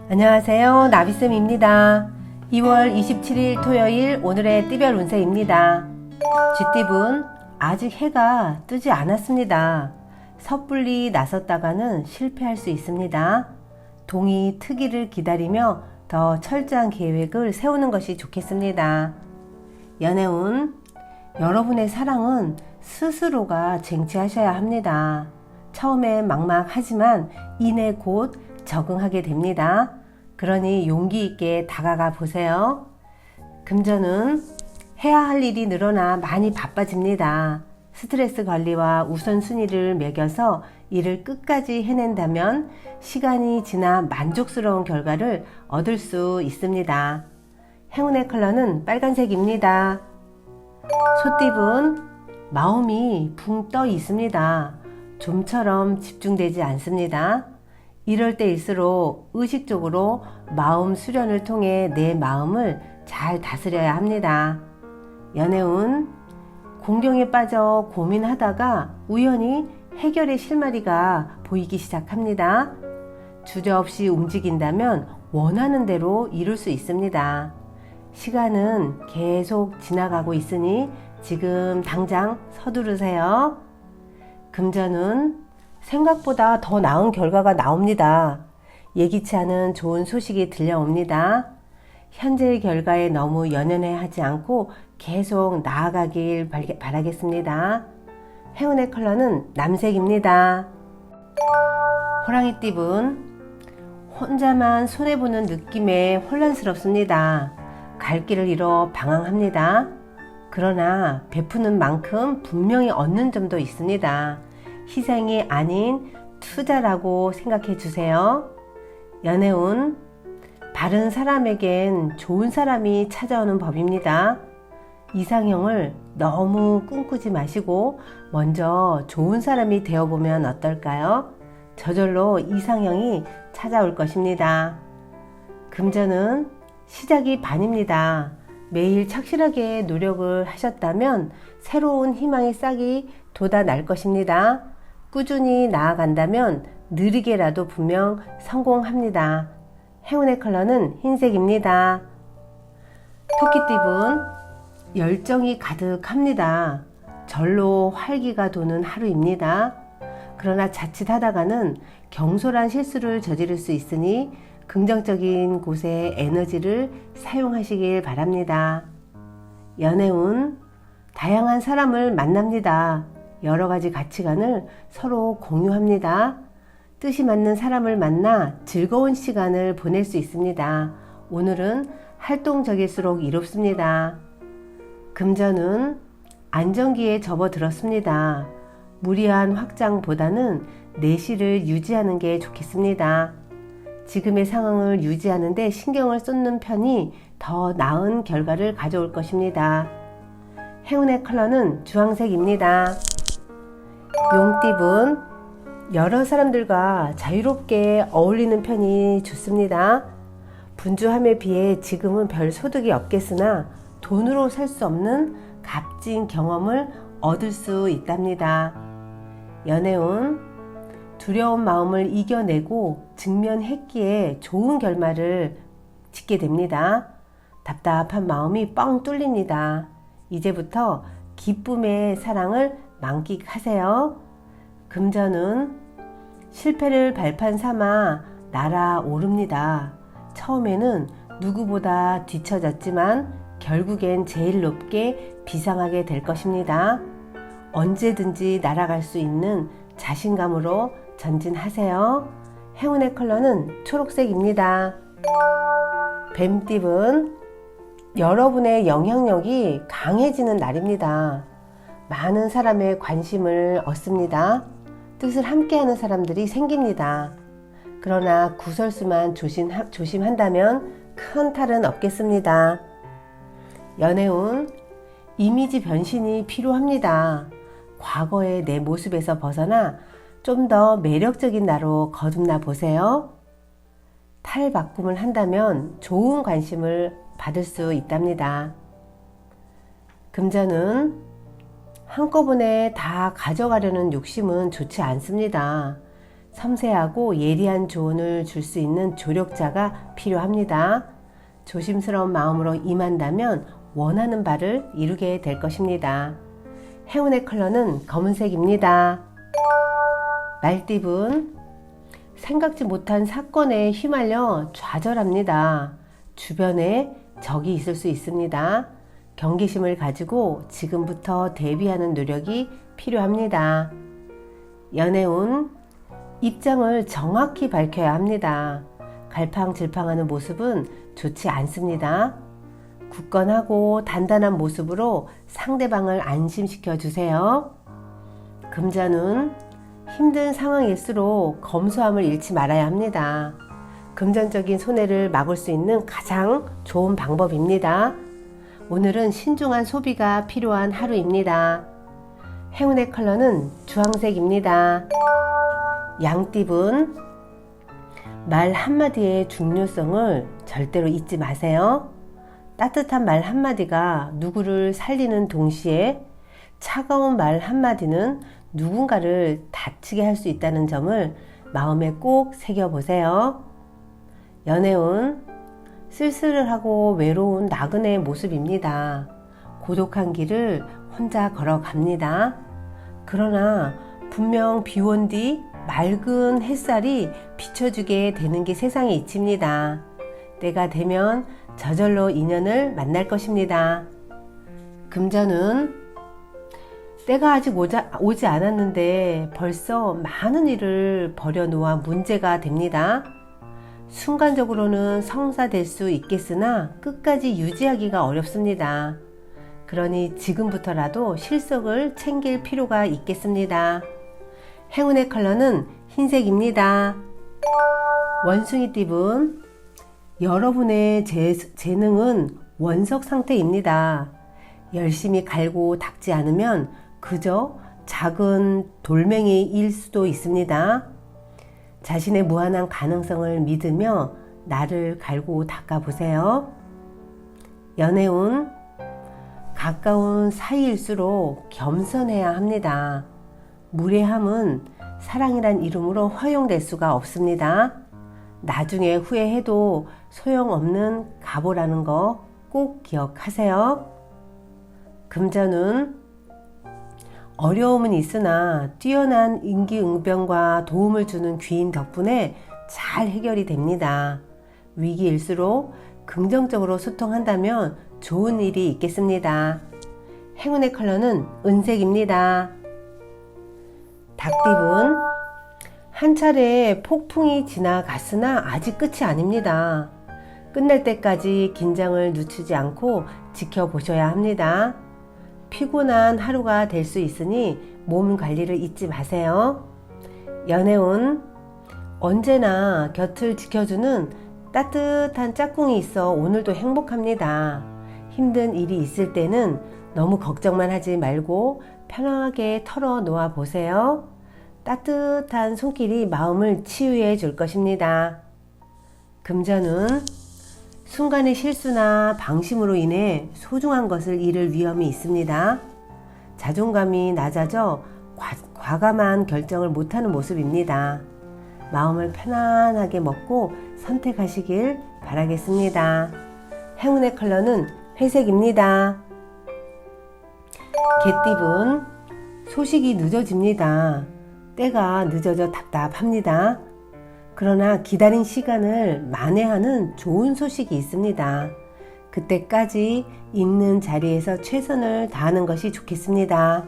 안녕하세요. 나비쌤입니다. 2월 27일 토요일 오늘의 띠별 운세입니다. 쥐띠분 아직 해가 뜨지 않았습니다. 섣불리 나섰다가는 실패할 수 있습니다. 동이 트기를 기다리며 더 철저한 계획을 세우는 것이 좋겠습니다. 연애운 여러분의 사랑은 스스로가 쟁취하셔야 합니다. 처음엔 막막하지만 이내 곧 적응하게 됩니다. 그러니 용기 있게 다가가 보세요. 금전은 해야 할 일이 늘어나 많이 바빠집니다. 스트레스 관리와 우선순위를 매겨서 일을 끝까지 해낸다면 시간이 지나 만족스러운 결과를 얻을 수 있습니다. 행운의 컬러는 빨간색입니다. 소띠분 마음이 붕 떠 있습니다. 좀처럼 집중되지 않습니다. 이럴 때일수록 의식적으로 마음 수련을 통해 내 마음을 잘 다스려야 합니다. 연애운 공경에 빠져 고민하다가 우연히 해결의 실마리가 보이기 시작합니다. 주저없이 움직인다면 원하는 대로 이룰 수 있습니다. 시간은 계속 지나가고 있으니 지금 당장 서두르세요. 금전은 생각보다 더 나은 결과가 나옵니다. 예기치 않은 좋은 소식이 들려옵니다. 현재의 결과에 너무 연연해 하지 않고 계속 나아가길 바라겠습니다. 행운의 컬러는 남색입니다. 호랑이띠분 혼자만 손해보는 느낌에 혼란스럽습니다. 갈 길을 잃어 방황합니다. 그러나 베푸는 만큼 분명히 얻는 점도 있습니다. 희생이 아닌 투자라고 생각해 주세요. 연애운 바른 사람에겐 좋은 사람이 찾아오는 법입니다. 이상형을 너무 꿈꾸지 마시고 먼저 좋은 사람이 되어보면 어떨까요? 저절로 이상형이 찾아올 것입니다. 금전은 시작이 반입니다. 매일 착실하게 노력을 하셨다면 새로운 희망의 싹이 돋아날 것입니다. 꾸준히 나아간다면 느리게라도 분명 성공합니다. 행운의 컬러는 흰색입니다. 토끼띠분 열정이 가득합니다. 절로 활기가 도는 하루입니다. 그러나 자칫하다가는 경솔한 실수를 저지를 수 있으니 긍정적인 곳에 에너지를 사용하시길 바랍니다. 연애운 다양한 사람을 만납니다. 여러 가지 가치관을 서로 공유합니다. 뜻이 맞는 사람을 만나 즐거운 시간을 보낼 수 있습니다. 오늘은 활동적일수록 이롭습니다. 금전은 안정기에 접어들었습니다. 무리한 확장보다는 내실을 유지하는 게 좋겠습니다. 지금의 상황을 유지하는 데 신경을 쏟는 편이 더 나은 결과를 가져올 것입니다. 행운의 컬러는 주황색입니다. 용띠분 여러 사람들과 자유롭게 어울리는 편이 좋습니다. 분주함에 비해 지금은 별 소득이 없겠으나 돈으로 살 수 없는 값진 경험을 얻을 수 있답니다. 연애운 두려운 마음을 이겨내고 직면했기에 좋은 결말을 짓게 됩니다. 답답한 마음이 뻥 뚫립니다. 이제부터 기쁨의 사랑을 만끽하세요. 금전은 실패를 발판 삼아 날아오릅니다. 처음에는 누구보다 뒤처졌지만 결국엔 제일 높게 비상하게 될 것입니다. 언제든지 날아갈 수 있는 자신감으로 전진하세요. 행운의 컬러는 초록색입니다. 뱀띠분 여러분의 영향력이 강해지는 날입니다. 많은 사람의 관심을 얻습니다. 뜻을 함께하는 사람들이 생깁니다. 그러나 구설수만 조심한다면 큰 탈은 없겠습니다. 연애운 이미지 변신이 필요합니다. 과거의 내 모습에서 벗어나 좀 더 매력적인 나로 거듭나 보세요. 탈바꿈을 한다면 좋은 관심을 받을 수 있답니다. 금전은 한꺼번에 다 가져가려는 욕심은 좋지 않습니다. 섬세하고 예리한 조언을 줄 수 있는 조력자가 필요합니다. 조심스러운 마음으로 임한다면 원하는 바를 이루게 될 것입니다. 행운의 컬러는 검은색입니다. 말띠분, 생각지 못한 사건에 휘말려 좌절합니다. 주변에 적이 있을 수 있습니다. 경계심을 가지고 지금부터 대비하는 노력이 필요합니다. 연애운, 입장을 정확히 밝혀야 합니다. 갈팡질팡하는 모습은 좋지 않습니다. 굳건하고 단단한 모습으로 상대방을 안심시켜 주세요. 금전운, 힘든 상황일수록 검소함을 잃지 말아야 합니다. 금전적인 손해를 막을 수 있는 가장 좋은 방법입니다. 오늘은 신중한 소비가 필요한 하루입니다. 행운의 컬러는 주황색입니다. 양띠분, 말 한마디의 중요성을 절대로 잊지 마세요. 따뜻한 말 한마디가 누구를 살리는 동시에 차가운 말 한마디는 누군가를 다치게 할 수 있다는 점을 마음에 꼭 새겨보세요. 연애운, 쓸쓸하고 외로운 나그네의 모습입니다. 고독한 길을 혼자 걸어갑니다. 그러나 분명 비온 뒤 맑은 햇살이 비춰주게 되는 게 세상의 이치입니다. 때가 되면 저절로 인연을 만날 것입니다. 금전은, 때가 아직 오지 않았는데 벌써 많은 일을 버려놓아 문제가 됩니다. 순간적으로는 성사될 수 있겠으나 끝까지 유지하기가 어렵습니다. 그러니 지금부터라도 실속을 챙길 필요가 있겠습니다. 행운의 컬러는 흰색입니다. 원숭이띠분, 여러분의 재능은 원석 상태입니다. 열심히 갈고 닦지 않으면 그저 작은 돌멩이일 수도 있습니다. 자신의 무한한 가능성을 믿으며 나를 갈고 닦아보세요. 연애운, 가까운 사이일수록 겸손해야 합니다. 무례함은 사랑이란 이름으로 허용될 수가 없습니다. 나중에 후회해도 소용없는 가보라는 거 꼭 기억하세요. 금전운, 어려움은 있으나 뛰어난 임기응변과 도움을 주는 귀인 덕분에 잘 해결이 됩니다. 위기일수록 긍정적으로 소통한다면 좋은 일이 있겠습니다. 행운의 컬러는 은색입니다. 닭띠분, 한 차례 폭풍이 지나갔으나 아직 끝이 아닙니다. 끝날 때까지 긴장을 늦추지 않고 지켜보셔야 합니다. 피곤한 하루가 될 수 있으니 몸 관리를 잊지 마세요. 연애운, 언제나 곁을 지켜주는 따뜻한 짝꿍이 있어 오늘도 행복합니다. 힘든 일이 있을 때는 너무 걱정만 하지 말고 편하게 털어놓아 보세요. 따뜻한 손길이 마음을 치유해 줄 것입니다. 금전운, 순간의 실수나 방심으로 인해 소중한 것을 잃을 위험이 있습니다. 자존감이 낮아져 과감한 결정을 못하는 모습입니다. 마음을 편안하게 먹고 선택하시길 바라겠습니다. 행운의 컬러는 회색입니다. 개띠분, 소식이 늦어집니다. 때가 늦어져 답답합니다. 그러나 기다린 시간을 만회하는 좋은 소식이 있습니다. 그때까지 있는 자리에서 최선을 다하는 것이 좋겠습니다.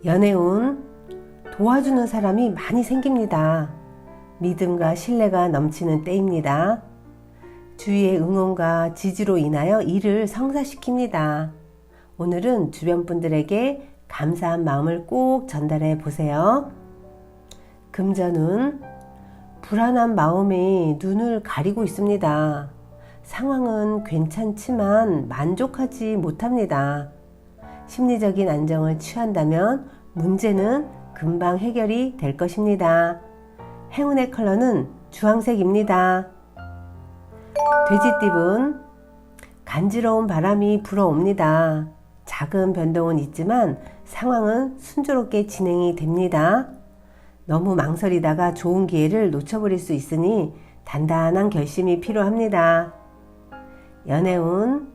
연애운, 도와주는 사람이 많이 생깁니다. 믿음과 신뢰가 넘치는 때입니다. 주위의 응원과 지지로 인하여 일을 성사시킵니다. 오늘은 주변 분들에게 감사한 마음을 꼭 전달해 보세요. 금전운, 불안한 마음이 눈을 가리고 있습니다. 상황은 괜찮지만 만족하지 못합니다. 심리적인 안정을 취한다면 문제는 금방 해결이 될 것입니다. 행운의 컬러는 주황색입니다. 돼지띠분, 간지러운 바람이 불어옵니다. 작은 변동은 있지만 상황은 순조롭게 진행이 됩니다. 너무 망설이다가 좋은 기회를 놓쳐버릴 수 있으니 단단한 결심이 필요합니다. 연애운,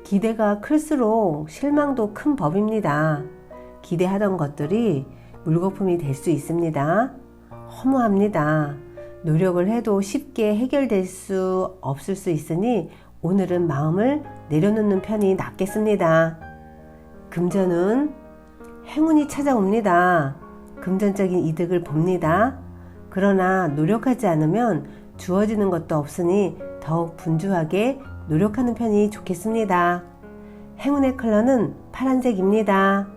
기대가 클수록 실망도 큰 법입니다. 기대하던 것들이 물거품이 될 수 있습니다. 허무합니다. 노력을 해도 쉽게 해결될 수 없을 수 있으니 오늘은 마음을 내려놓는 편이 낫겠습니다. 금전운, 행운이 찾아옵니다. 금전적인 이득을 봅니다. 그러나 노력하지 않으면 주어지는 것도 없으니 더욱 분주하게 노력하는 편이 좋겠습니다. 행운의 컬러는 파란색입니다.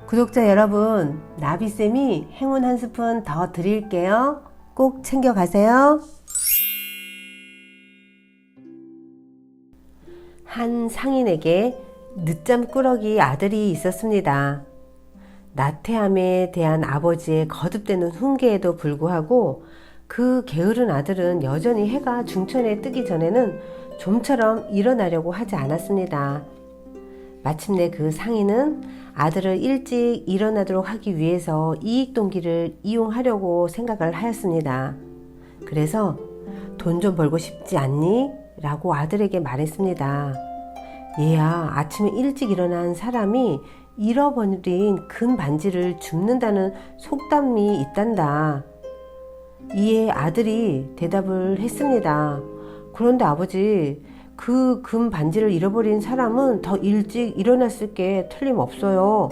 구독자 여러분, 나비쌤이 행운 한 스푼 더 드릴게요. 꼭 챙겨가세요. 한 상인에게 늦잠 꾸러기 아들이 있었습니다. 나태함에 대한 아버지의 거듭되는 훈계에도 불구하고 그 게으른 아들은 여전히 해가 중천에 뜨기 전에는 좀처럼 일어나려고 하지 않았습니다. 마침내 그 상인은 아들을 일찍 일어나도록 하기 위해서 이익동기를 이용하려고 생각을 하였습니다. 그래서 돈 좀 벌고 싶지 않니? 라고 아들에게 말했습니다. 얘야, 아침에 일찍 일어난 사람이 잃어버린 금 반지를 줍는다는 속담이 있단다. 이에 아들이 대답을 했습니다. 그런데 아버지, 그 금 반지를 잃어버린 사람은 더 일찍 일어났을 게 틀림없어요.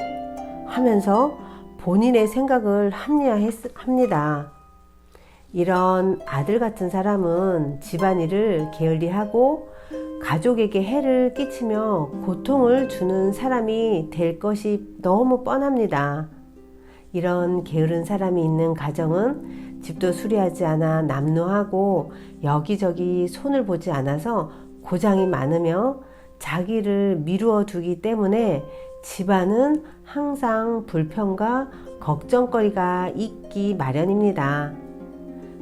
하면서 본인의 생각을 합리화합니다. 이런 아들 같은 사람은 집안일을 게을리하고 가족에게 해를 끼치며 고통을 주는 사람이 될 것이 너무 뻔합니다. 이런 게으른 사람이 있는 가정은 집도 수리하지 않아 남루하고 여기저기 손을 보지 않아서 고장이 많으며 자기를 미루어 두기 때문에 집안은 항상 불평과 걱정거리가 있기 마련입니다.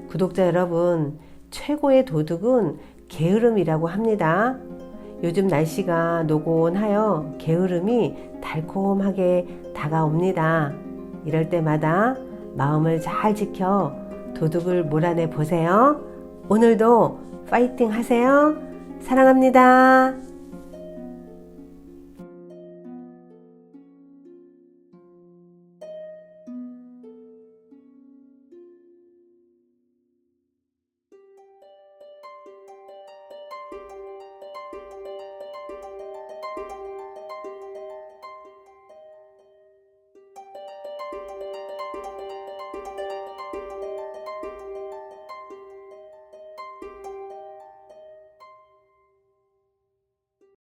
구독자 여러분, 최고의 도둑은 게으름이라고 합니다. 요즘 날씨가 노곤하여 게으름이 달콤하게 다가옵니다. 이럴 때마다 마음을 잘 지켜 도둑을 몰아내 보세요. 오늘도 파이팅 하세요. 사랑합니다.